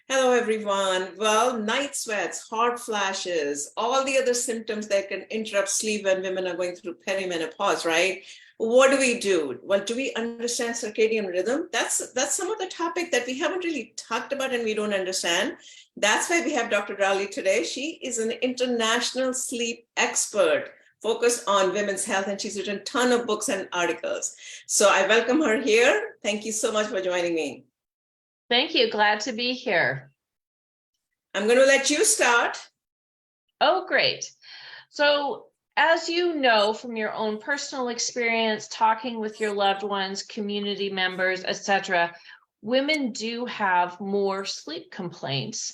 Hello, everyone. Well, night sweats, hot flashes, all the other symptoms that can interrupt sleep when women are going through perimenopause, right? What do we do? Well, do we understand circadian rhythm? That's some of the topic that we haven't really talked about and we don't understand. That's why we have Dr. Darley today. She is an international sleep expert focused on women's health, and she's written a ton of books and articles. So I welcome her here. Thank you so much for joining me. Thank you. Glad to be here. I'm going to let you start. Oh, great. So, as you know from your own personal experience, talking with your loved ones, community members, etc., women do have more sleep complaints,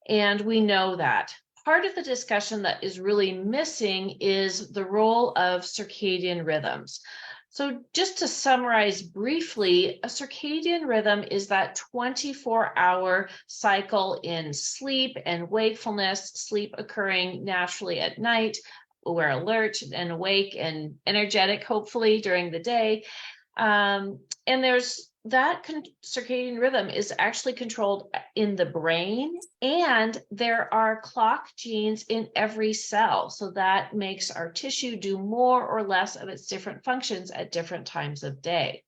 and we know that. Part of the discussion that is really missing is the role of circadian rhythms. So just to summarize briefly, a circadian rhythm is that 24-hour cycle in sleep and wakefulness, sleep occurring naturally at night. We're alert and awake and energetic, hopefully, during the day. And there's that circadian rhythm is actually controlled in the brain, and there are clock genes in every cell. So that makes our tissue do more or less of its different functions at different times of day.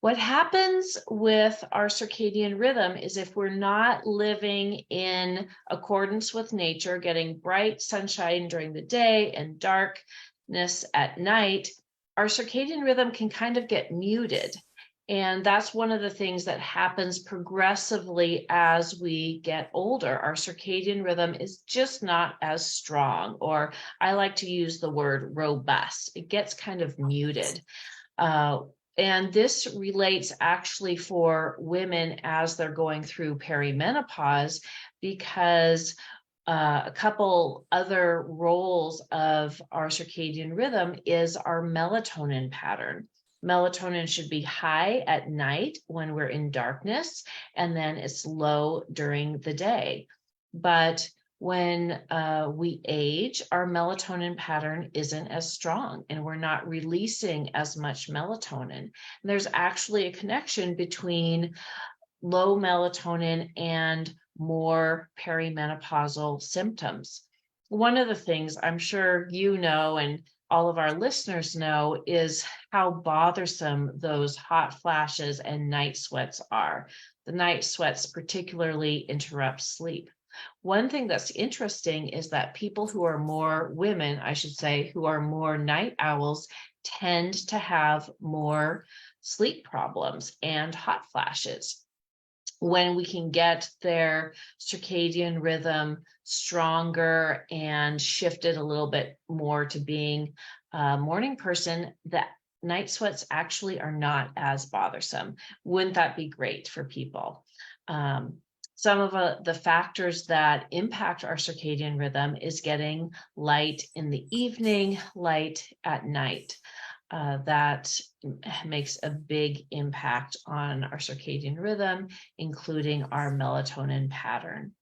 What happens with our circadian rhythm is if we're not living in accordance with nature, getting bright sunshine during the day and darkness at night, our circadian rhythm can kind of get muted. And that's one of the things that happens progressively as we get older. Our circadian rhythm is just not as strong, or I like to use the word robust. It gets kind of muted. And this relates actually for women as they're going through perimenopause, because a couple other roles of our circadian rhythm is our melatonin pattern. Melatonin should be high at night when we're in darkness, and then it's low during the day. But when we age, our melatonin pattern isn't as strong, and we're not releasing as much melatonin. And there's actually a connection between low melatonin and more perimenopausal symptoms. One of the things I'm sure you know, and all of our listeners know, is how bothersome those hot flashes and night sweats are. The night sweats particularly interrupt sleep. One thing that's interesting is that people who are more women, I should say, who are more night owls tend to have more sleep problems and hot flashes. When we can get their circadian rhythm stronger and shifted a little bit more to being a morning person, that night sweats actually are not as bothersome. Wouldn't that be great for people? Some of the factors that impact our circadian rhythm is getting light in the evening, light at night. That makes a big impact on our circadian rhythm, including our melatonin pattern.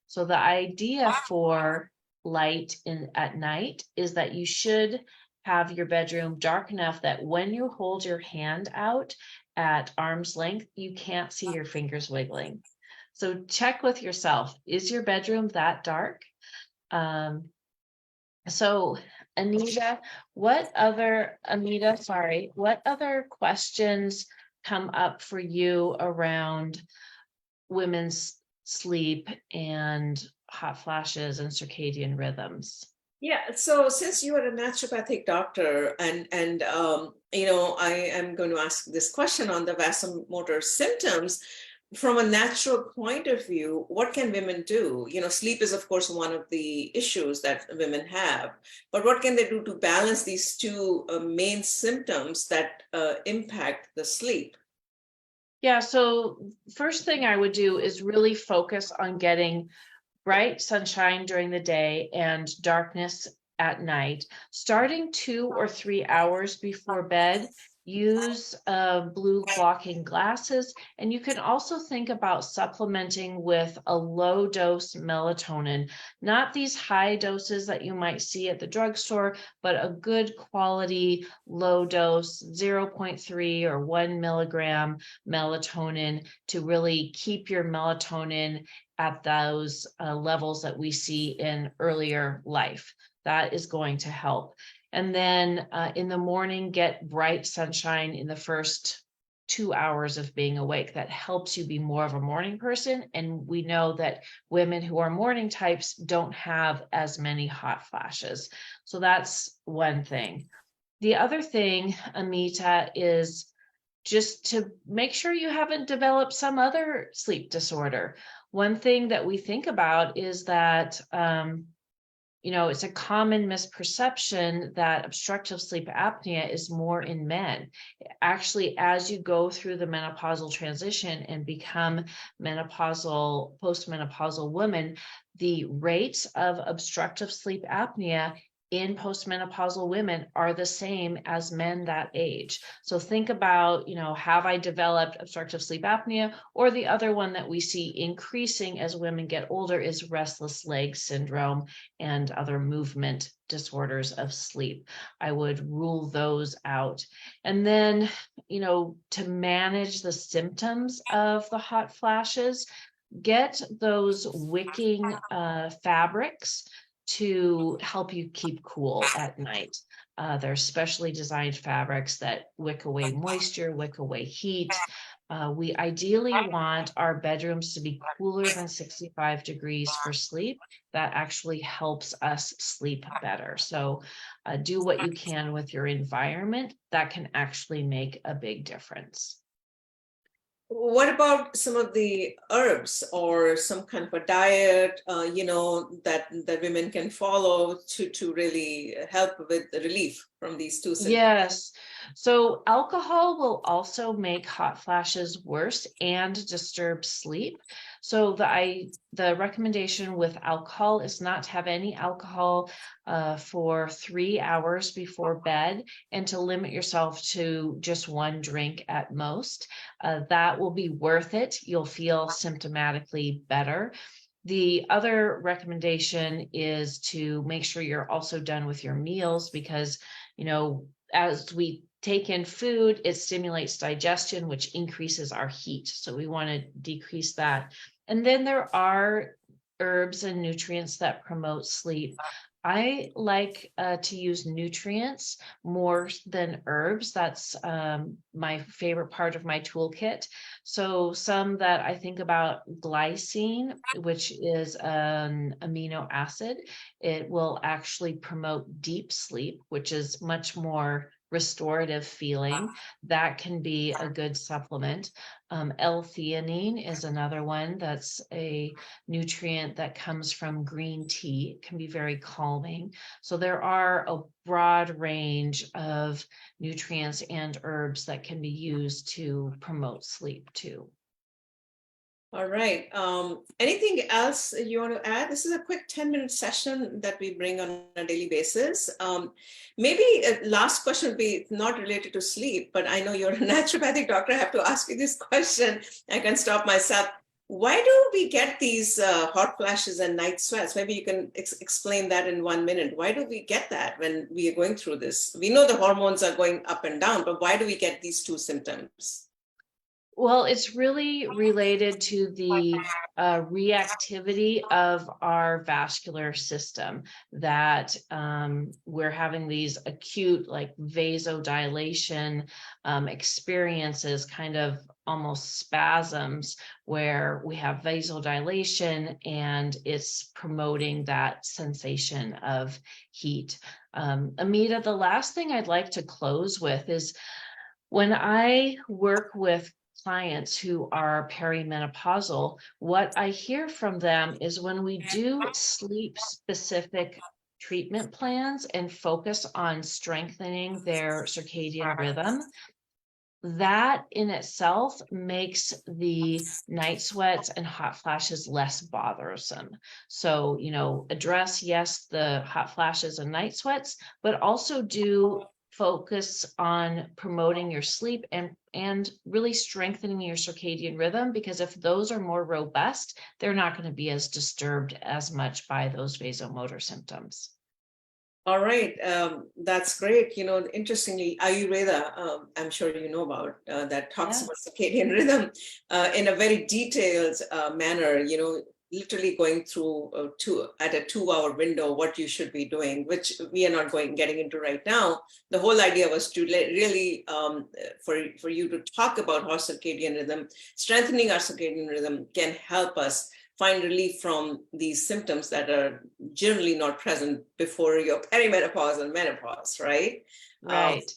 So the idea for light at night is that you should have your bedroom dark enough that when you hold your hand out at arm's length, you can't see your fingers wiggling. So check with yourself, is your bedroom that dark? So Anita, what other questions come up for you around women's sleep and hot flashes and circadian rhythms? Yeah, so since you are a naturopathic doctor, and I am going to ask this question on the vasomotor symptoms. From a natural point of view, what can women do? Sleep is, of course, one of the issues that women have, but what can they do to balance these two main symptoms that impact the sleep? Yeah, so first thing I would do is really focus on getting bright sunshine during the day and darkness at night, starting 2 or 3 hours before bed. use blue blocking glasses. And you can also think about supplementing with a low dose melatonin, not these high doses that you might see at the drugstore, but a good quality low dose 0.3 or 1 milligram melatonin to really keep your melatonin at those levels that we see in earlier life. That is going to help. And then in the morning, get bright sunshine in the first 2 hours of being awake. That helps you be more of a morning person. And we know that women who are morning types don't have as many hot flashes. So that's one thing. The other thing, Amita, is just to make sure you haven't developed some other sleep disorder. One thing that we think about is that it's a common misperception that obstructive sleep apnea is more in men. Actually, as you go through the menopausal transition and become menopausal, postmenopausal women, the rates of obstructive sleep apnea in postmenopausal women are the same as men that age. So think about, have I developed obstructive sleep apnea? Or the other one that we see increasing as women get older is restless leg syndrome and other movement disorders of sleep. I would rule those out. And then, to manage the symptoms of the hot flashes, get those wicking fabrics to help you keep cool at night. They're specially designed fabrics that wick away moisture, wick away heat. We ideally want our bedrooms to be cooler than 65 degrees for sleep. That actually helps us sleep better. So do what you can with your environment. That can actually make a big difference. What about some of the herbs or some kind of a diet, that women can follow to really help with the relief from these two symptoms? Yes. So alcohol will also make hot flashes worse and disturb sleep. So the recommendation with alcohol is not to have any alcohol for 3 hours before bed, and to limit yourself to just one drink at most. That will be worth it. You'll feel symptomatically better. The other recommendation is to make sure you're also done with your meals, because, as we take in food, it stimulates digestion, which increases our heat. So we want to decrease that. And then there are herbs and nutrients that promote sleep. I like to use nutrients more than herbs. That's my favorite part of my toolkit. So some that I think about: glycine, which is an amino acid. It will actually promote deep sleep, which is much more restorative feeling. That can be a good supplement. L-theanine is another one. That's a nutrient that comes from green tea. It can be very calming. So there are a broad range of nutrients and herbs that can be used to promote sleep too. All right. Anything else you want to add? This is a quick 10-minute session that we bring on a daily basis. Maybe a last question would be not related to sleep, but I know you're a naturopathic doctor. I have to ask you this question. I can stop myself. Why do we get these hot flashes and night sweats? Maybe you can explain that in 1 minute. Why do we get that when we are going through this? We know the hormones are going up and down, but why do we get these two symptoms? Well, it's really related to the reactivity of our vascular system, that we're having these acute, like, vasodilation experiences, kind of almost spasms, where we have vasodilation and it's promoting that sensation of heat. Amita, the last thing I'd like to close with is, when I work with clients who are perimenopausal, what I hear from them is, when we do sleep specific treatment plans and focus on strengthening their circadian rhythm, that in itself makes the night sweats and hot flashes less bothersome. So, address, yes, the hot flashes and night sweats, but also do focus on promoting your sleep and really strengthening your circadian rhythm, because if those are more robust, they're not going to be as disturbed as much by those vasomotor symptoms. All right, that's great. You know, interestingly, Ayurveda, I'm sure you know about that talks Yeah. about circadian rhythm in a very detailed manner. You know, literally going through at a 2 hour window what you should be doing, which we are not getting into right now. The whole idea was to really for you to talk about how circadian rhythm, strengthening our circadian rhythm, can help us find relief from these symptoms that are generally not present before your perimenopause and menopause, right? Right.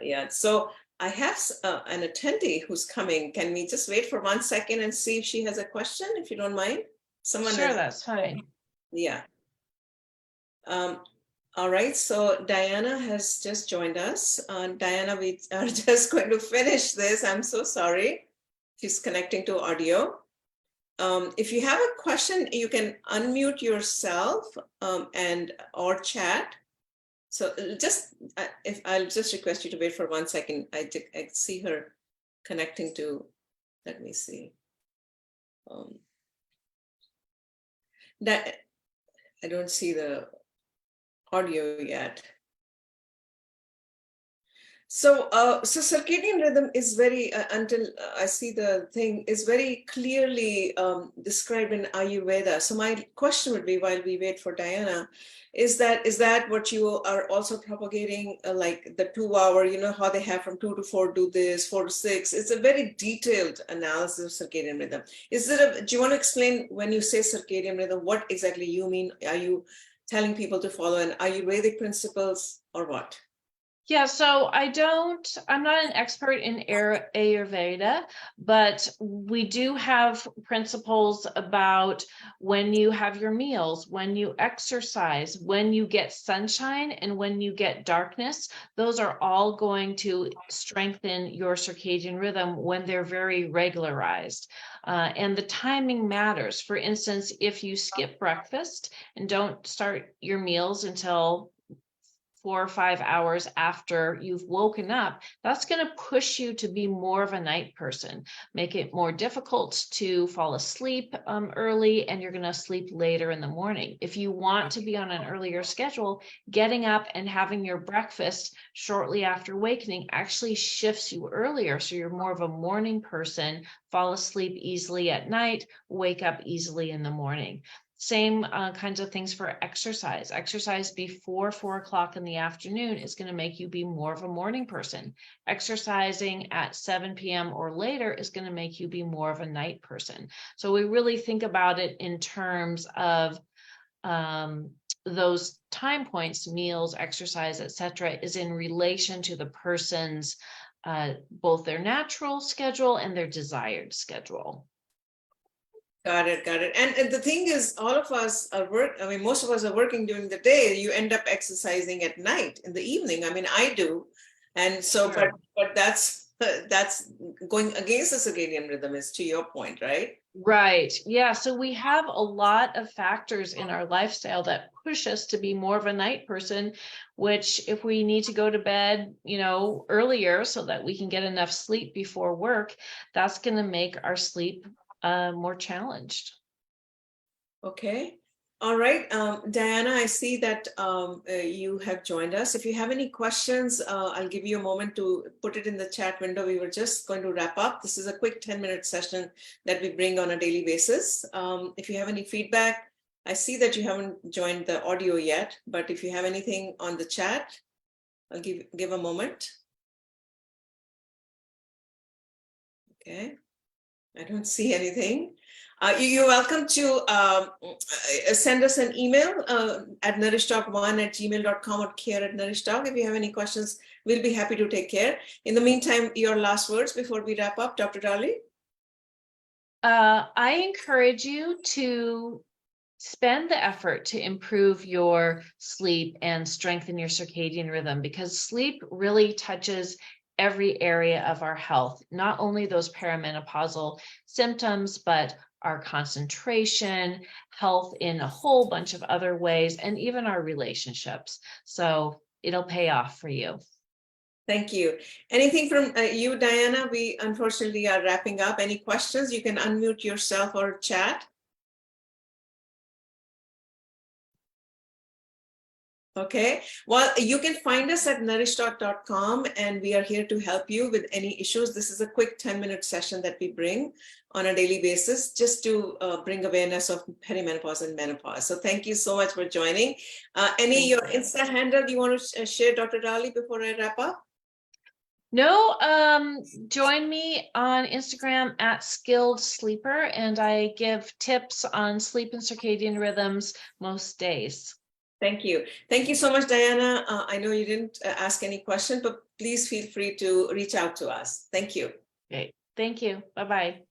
Yeah. So I have an attendee who's coming. Can we just wait for 1 second and see if she has a question, if you don't mind? Someone Sure, is, that's fine. yeah. All right, so Diana has just joined us. Diana, we are just going to finish this. I'm so sorry. She's connecting to audio. If you have a question, you can unmute yourself and or chat. So if I'll just request you to wait for 1 second. I see her connecting to. Let me see. That I don't see the audio yet. So, circadian rhythm is very, until I see the thing, is very clearly described in Ayurveda. So my question would be, while we wait for Diana, is that what you are also propagating, like the 2 hour, you know, how they have from 2 to 4, do this, 4 to 6. It's a very detailed analysis of circadian rhythm. Do you want to explain when you say circadian rhythm, what exactly you mean? Are you telling people to follow an Ayurvedic principles or what? Yeah, so I'm not an expert in Ayurveda, but we do have principles about when you have your meals, when you exercise, when you get sunshine, and when you get darkness. Those are all going to strengthen your circadian rhythm when they're very regularized. And the timing matters. For instance, if you skip breakfast and don't start your meals until 4 or 5 hours after you've woken up, that's going to push you to be more of a night person, make it more difficult to fall asleep early, and you're going to sleep later in the morning. If you want to be on an earlier schedule, getting up and having your breakfast shortly after awakening actually shifts you earlier. So you're more of a morning person, fall asleep easily at night, wake up easily in the morning. Same kinds of things for exercise. Exercise before 4 o'clock in the afternoon is going to make you be more of a morning person. Exercising at 7 p.m. or later is going to make you be more of a night person. So we really think about it in terms of those time points, meals, exercise, etc., is in relation to the person's both their natural schedule and their desired schedule. Got it. And the thing is, all of us most of us are working during the day. You end up exercising at night, in the evening. I mean, I do. And so, Sure. but that's going against the circadian rhythm, is to your point, right? Right. Yeah. So we have a lot of factors in our lifestyle that push us to be more of a night person, which if we need to go to bed, earlier so that we can get enough sleep before work, that's going to make our sleep more challenged. Okay. All right. Diana, I see that you have joined us. If you have any questions, I'll give you a moment to put it in the chat window. We were just going to wrap up. This is a quick 10-minute session that we bring on a daily basis. If you have any feedback, I see that you haven't joined the audio yet, but if you have anything on the chat, I'll give a moment. Okay. I don't see anything. You're welcome to send us an email at nourishtalk1@gmail.com or care@nourishtalk. If you have any questions, we'll be happy to take care. In the meantime, your last words before we wrap up, Dr. Darley? I encourage you to spend the effort to improve your sleep and strengthen your circadian rhythm, because sleep really touches every area of our health, not only those perimenopausal symptoms, but our concentration, health in a whole bunch of other ways, and even our relationships. So it'll pay off for you. Thank you. Anything from you, Diana? We unfortunately are wrapping up. Any questions? You can unmute yourself or chat. Okay, well, you can find us at nourishtalk.com, and we are here to help you with any issues. This is a quick 10-minute session that we bring on a daily basis just to bring awareness of perimenopause and menopause. So thank you so much for joining. Your Insta handle you want to share, Dr. Darley, before I wrap up? No, join me on Instagram at Skilled Sleeper, and I give tips on sleep and circadian rhythms most days. Thank you. Thank you so much, Diana. I know you didn't ask any question, but please feel free to reach out to us. Thank you. Great. Thank you. Bye-bye.